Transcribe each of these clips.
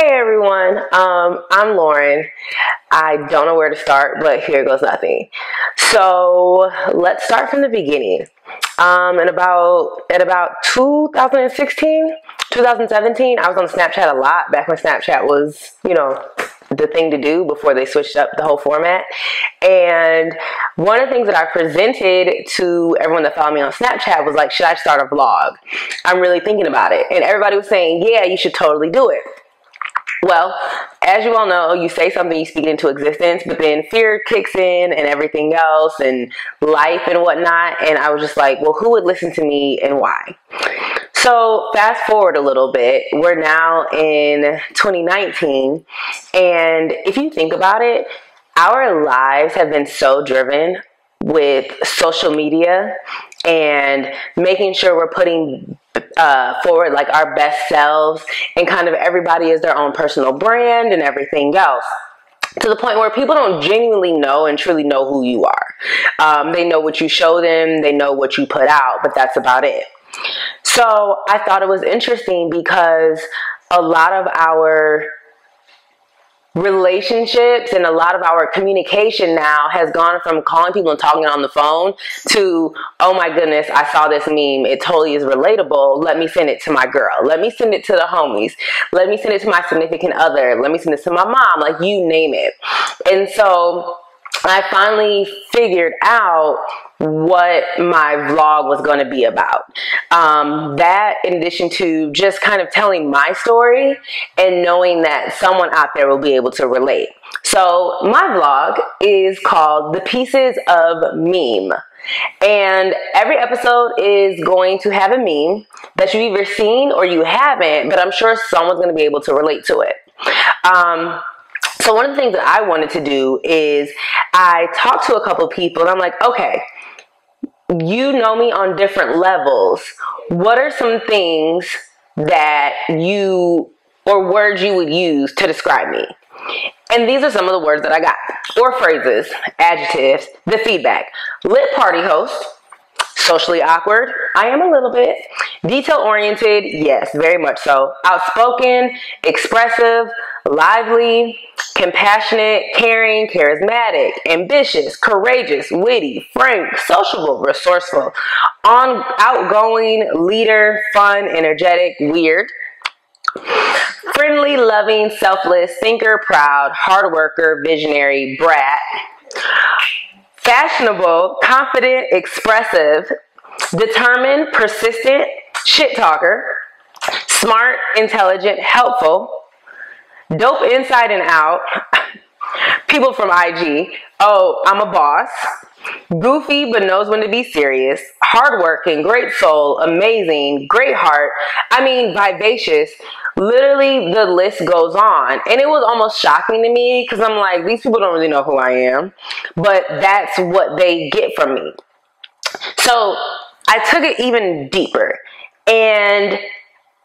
Hey everyone, I'm Lauren. I don't know where to start, but here goes nothing. So let's start from the beginning. At about 2016, 2017, I was on Snapchat a lot, back when Snapchat was, the thing to do before they switched up the whole format. And one of the things that I presented to everyone that followed me on Snapchat was like, should I start a vlog? I'm really thinking about it. And everybody was saying, yeah, you should totally do it. Well, as you all know, you say something, you speak it into existence, but then fear kicks in and everything else and life and whatnot. And I was just like, well, who would listen to me and why? So fast forward a little bit, we're now in 2019. And if you think about it, our lives have been so driven with social media and making sure we're putting forward like our best selves, and kind of everybody is their own personal brand and everything else, to the point where people don't genuinely know and truly know who you are. They know what you show them, they know what you put out, but that's about it. So I thought it was interesting because a lot of our relationships and a lot of our communication now has gone from calling people and talking on the phone to, oh my goodness, I saw this meme, it totally is relatable, let me send it to my girl, let me send it to the homies, let me send it to my significant other, let me send it to my mom, like you name it. And so I finally figured out what my vlog was going to be about. That, in addition to just kind of telling my story and knowing that someone out there will be able to relate. So my vlog is called The Pieces of Meme. And every episode is going to have a meme that you've either seen or you haven't, but I'm sure someone's going to be able to relate to it. So one of the things that I wanted to do is I talked to a couple people and I'm like, okay, you know me on different levels. What are some things that or words you would use to describe me? And these are some of the words that I got, or phrases, adjectives, the feedback. Lit party host. Socially awkward, I am a little bit. Detail-oriented, yes, very much so. Outspoken, expressive, lively, compassionate, caring, charismatic, ambitious, courageous, witty, frank, sociable, resourceful, outgoing, leader, fun, energetic, weird, friendly, loving, selfless, thinker, proud, hard worker, visionary, brat, fashionable, confident, expressive, determined, persistent, shit talker, smart, intelligent, helpful, dope inside and out, people from IG, oh, I'm a boss, goofy but knows when to be serious, hardworking, great soul, amazing, great heart, I mean vivacious. Literally the list goes on, and it was almost shocking to me because I'm like, these people don't really know who I am, but that's what they get from me. So I took it even deeper, and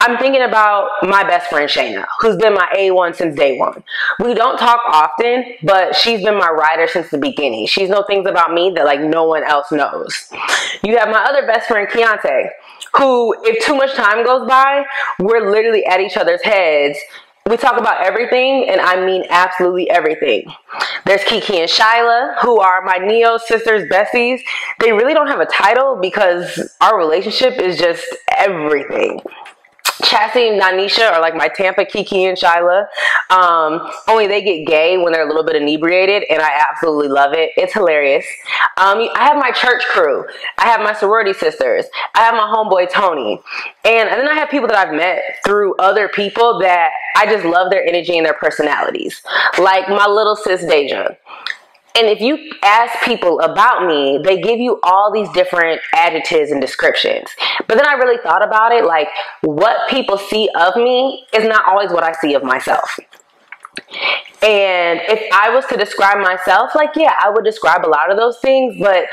I'm thinking about my best friend Shayna, who's been my A1 since day one. We don't talk often, but she's been my rider since the beginning. She's known things about me that like no one else knows. You have my other best friend Keontae, who, if too much time goes by, we're literally at each other's heads. We talk about everything, and I mean absolutely everything. There's Kiki and Shyla, who are my Neo sisters besties. They really don't have a title because our relationship is just everything. Chassie and Nanisha are like my Tampa Kiki and Shyla. Only they get gay when they're a little bit inebriated, and I absolutely love it. It's hilarious. I have my church crew. I have my sorority sisters. I have my homeboy Tony. And then I have people that I've met through other people that I just love their energy and their personalities. Like my little sis Deja. And if you ask people about me, they give you all these different adjectives and descriptions. But then I really thought about it, like what people see of me is not always what I see of myself. And if I was to describe myself, like, yeah, I would describe a lot of those things. But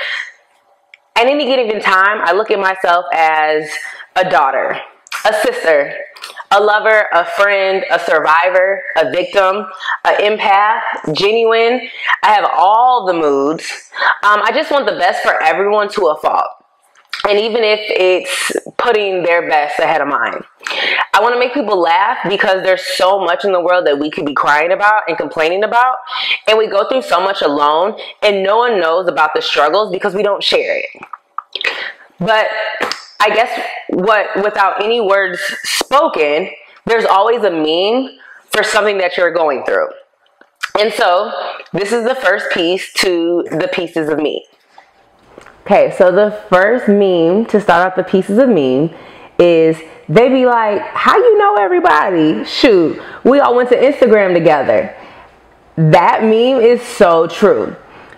at any given time, I look at myself as a daughter, a sister, a lover, a friend, a survivor, a victim, an empath, genuine. I have all the moods. I just want the best for everyone to a fault. And even if it's putting their best ahead of mine. I want to make people laugh because there's so much in the world that we could be crying about and complaining about. And we go through so much alone and no one knows about the struggles because we don't share it. But I guess without any words spoken, there's always a meme for something that you're going through. And so this is the first piece to the pieces of me. Okay, so the first meme to start off the pieces of meme is they be like, how you know everybody? Shoot, we all went to Instagram together. That meme is so true.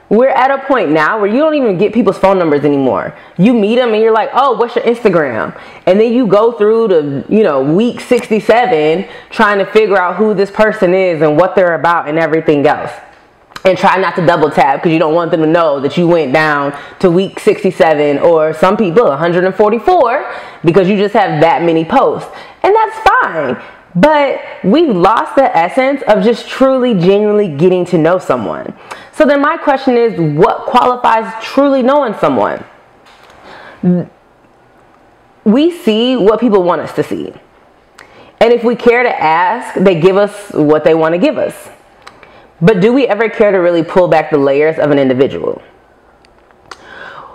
We're at a point now where you don't even get people's phone numbers anymore. You meet them and you're like, oh, what's your Instagram? And then you go through to, week 67 trying to figure out who this person is and what they're about and everything else. And try not to double tap because you don't want them to know that you went down to week 67 or some people 144 because you just have that many posts. And that's fine. But we've lost the essence of just truly, genuinely getting to know someone. So then my question is, what qualifies truly knowing someone? We see what people want us to see. And if we care to ask, they give us what they want to give us. But do we ever care to really pull back the layers of an individual?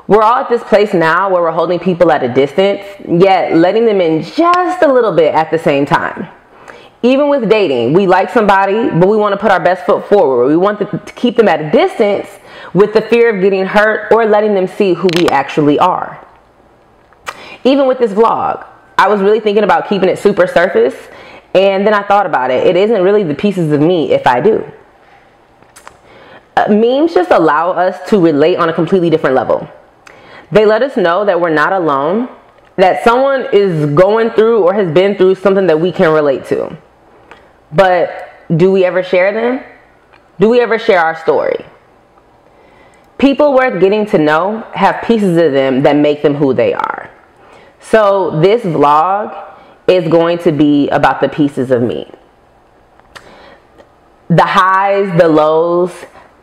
We're all at this place now where we're holding people at a distance, yet letting them in just a little bit at the same time. Even with dating, we like somebody, but we want to put our best foot forward. We want to keep them at a distance with the fear of getting hurt or letting them see who we actually are. Even with this vlog, I was really thinking about keeping it super surface, and then I thought about it. It isn't really the pieces of me if I do. Memes just allow us to relate on a completely different level. They let us know that we're not alone, that someone is going through or has been through something that we can relate to. But do we ever share them? Do we ever share our story? People worth getting to know have pieces of them that make them who they are. So this vlog is going to be about the pieces of me. The highs, the lows.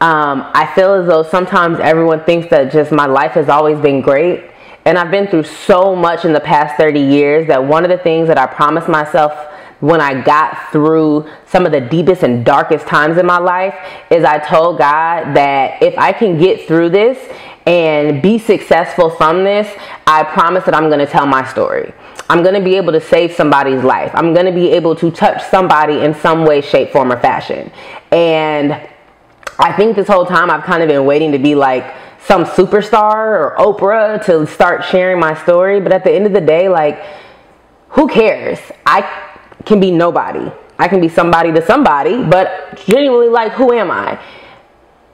I feel as though sometimes everyone thinks that just my life has always been great. And I've been through so much in the past 30 years that one of the things that I promised myself when I got through some of the deepest and darkest times in my life is I told God that if I can get through this and be successful from this, I promise that I'm going to tell my story. I'm going to be able to save somebody's life. I'm going to be able to touch somebody in some way, shape, form, or fashion. And I think this whole time I've kind of been waiting to be like some superstar or Oprah to start sharing my story. But at the end of the day, like, who cares? I can be nobody. I can be somebody to somebody, but genuinely, like, who am I?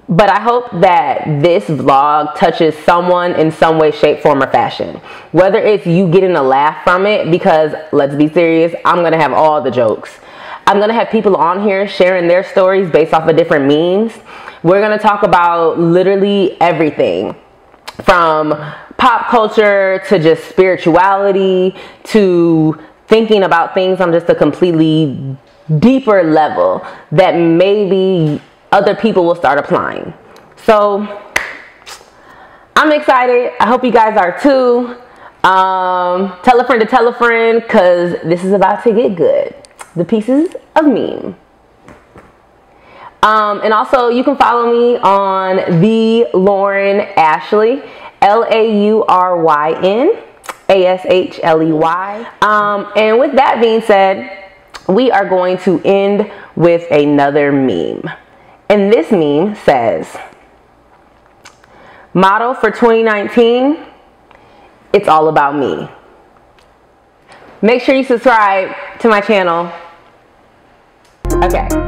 But I hope that this vlog touches someone in some way, shape, form, or fashion. Whether it's you getting a laugh from it, because let's be serious, I'm going to have all the jokes. I'm going to have people on here sharing their stories based off of different memes. We're going to talk about literally everything from pop culture to just spirituality to thinking about things on just a completely deeper level that maybe other people will start applying. So I'm excited. I hope you guys are too. Tell a friend to tell a friend because this is about to get good. The pieces of me. And also you can follow me on the Lauren Ashley, LaurynAshley. And with that being said, we are going to end with another meme. And this meme says, motto for 2019, it's all about me. Make sure you subscribe to my channel. Okay.